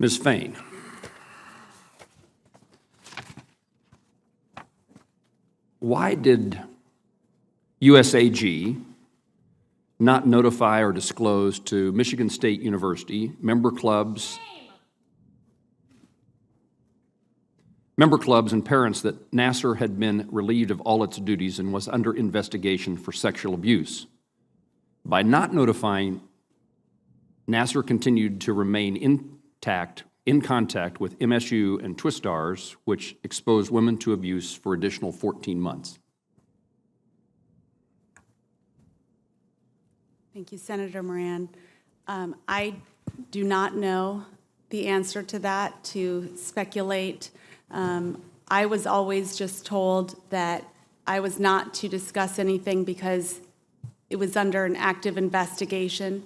Ms. Faehn. Why did USAG not notify or disclose to Michigan State University member clubs and parents that Nassar had been relieved of all its duties and was under investigation for sexual abuse? By not notifying, Nassar continued to remain in contact with MSU and Twistars, which exposed women to abuse for additional 14 months. Thank you, Senator Moran. I do not know the answer to that, to speculate. I was always just told that I was not to discuss anything because it was under an active investigation,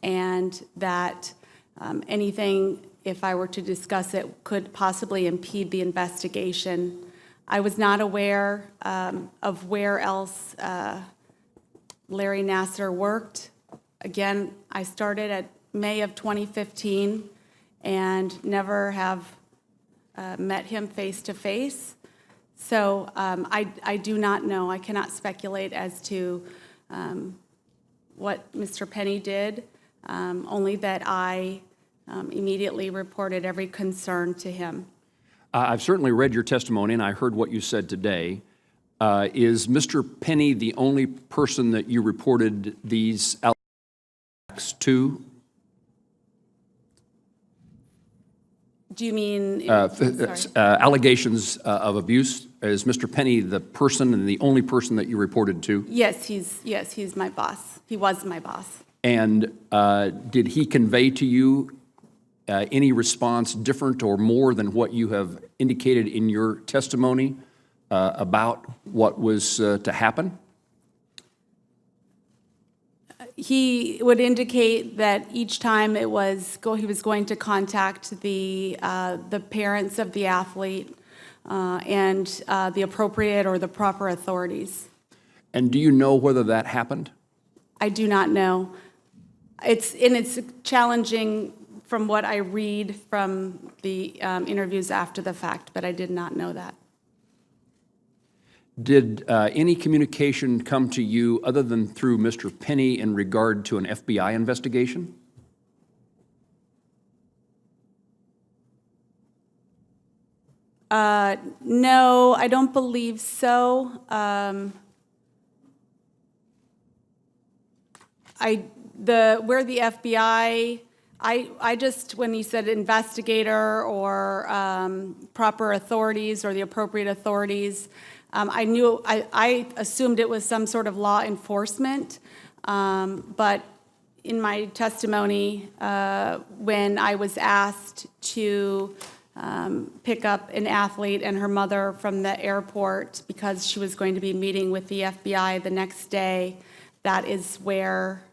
and that anything, if I were to discuss it, could possibly impede the investigation. I was not aware of where else Larry Nassar worked. Again, I started at May of 2015 and never have met him face to face. So I do not know. I cannot speculate as to what Mr. Penny did, only that I immediately reported every concern to him. I've certainly read your testimony, and I heard what you said today. Is Mr. Penny the only person that you reported these allegations to? Do you mean allegations of abuse? Is Mr. Penny the person and the only person that you reported to? Yes, he's my boss. He was my boss. And did he convey to you any response different or more than what you have indicated in your testimony about what was to happen? He would indicate that each time he was going to contact the parents of the athlete and the appropriate or the proper authorities. And do you know whether that happened? I do not know. It's challenging from what I read from the interviews after the fact, but I did not know that. Did any communication come to you other than through Mr. Penny in regard to an FBI investigation? No, I don't believe so. Where the FBI, I just, when he said investigator or proper authorities or the appropriate authorities, I assumed it was some sort of law enforcement, but in my testimony, when I was asked to pick up an athlete and her mother from the airport because she was going to be meeting with the FBI the next day, that is where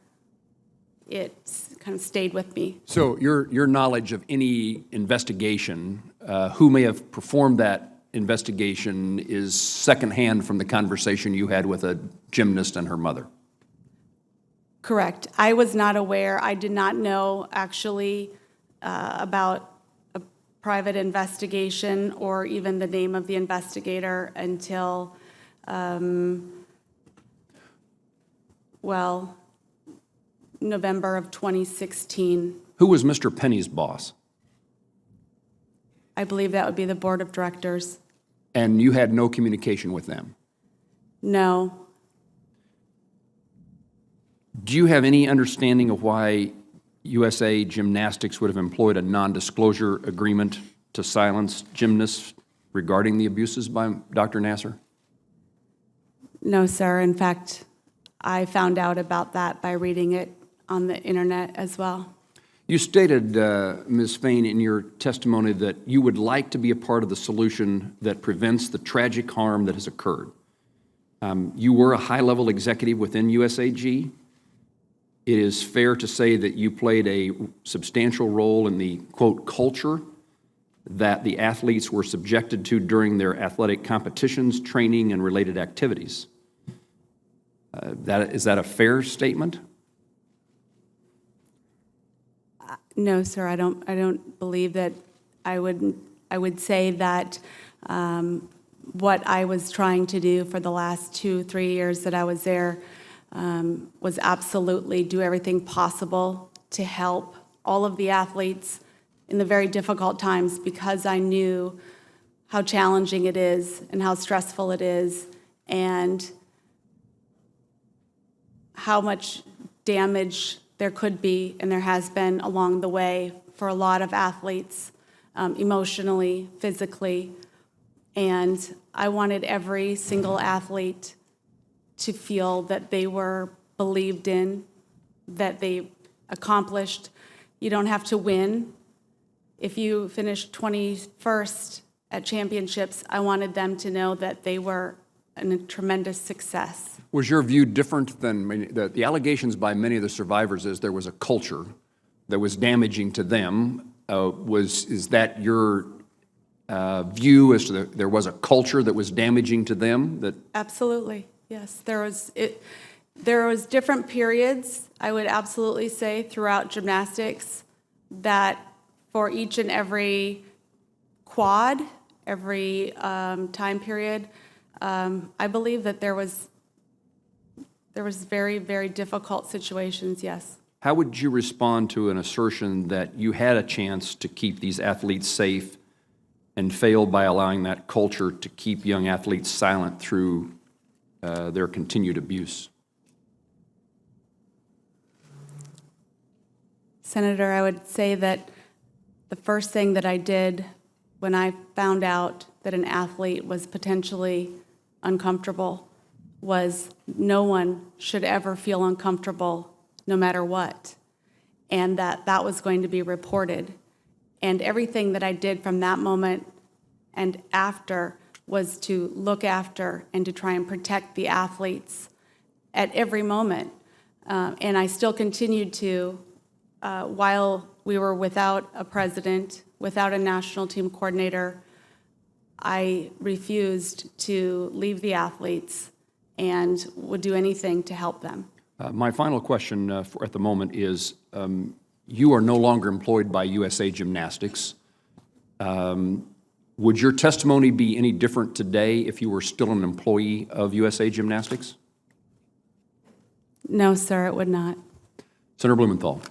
it kind of stayed with me. So your knowledge of any investigation, who may have performed that investigation, is secondhand from the conversation you had with a gymnast and her mother? Correct. I was not aware. I did not know actually about a private investigation or even the name of the investigator until, well, November of 2016. Who was Mr. Penny's boss? I believe that would be the board of directors. And you had no communication with them? No. Do you have any understanding of why USA Gymnastics would have employed a non-disclosure agreement to silence gymnasts regarding the abuses by Dr. Nassar? No, sir. In fact, I found out about that by reading it on the internet as well. You stated, Ms. Faehn, in your testimony that you would like to be a part of the solution that prevents the tragic harm that has occurred. You were a high-level executive within USAG. It is fair to say that you played a substantial role in the, quote, culture that the athletes were subjected to during their athletic competitions, training, and related activities. Is that a fair statement? No, sir, I don't believe that I would say that what I was trying to do for the last 2-3 years that I was there was absolutely do everything possible to help all of the athletes in the very difficult times, because I knew how challenging it is and how stressful it is and how much damage there could be and there has been along the way for a lot of athletes, emotionally, physically. And I wanted every single athlete to feel that they were believed in, that they accomplished. You don't have to win. If you finished 21st at championships, I wanted them to know that they were a tremendous success. Was your view different than the allegations by many of the survivors? Is there was a culture that was damaging to them? Is that your view as to there was a culture that was damaging to them? That absolutely, yes. There was different periods, I would absolutely say, throughout gymnastics that for each and every quad, every time period, I believe that there was very, very difficult situations, yes. How would you respond to an assertion that you had a chance to keep these athletes safe and failed by allowing that culture to keep young athletes silent through their continued abuse? Senator, I would say that the first thing that I did when I found out that an athlete was potentially uncomfortable was no one should ever feel uncomfortable no matter what, and that was going to be reported. And everything that I did from that moment and after was to look after and to try and protect the athletes at every moment. And I still continued to, while we were without a president, without a national team coordinator, I refused to leave the athletes and would do anything to help them. My final question at the moment is, you are no longer employed by USA Gymnastics. Would your testimony be any different today if you were still an employee of USA Gymnastics? No, sir, it would not. Senator Blumenthal.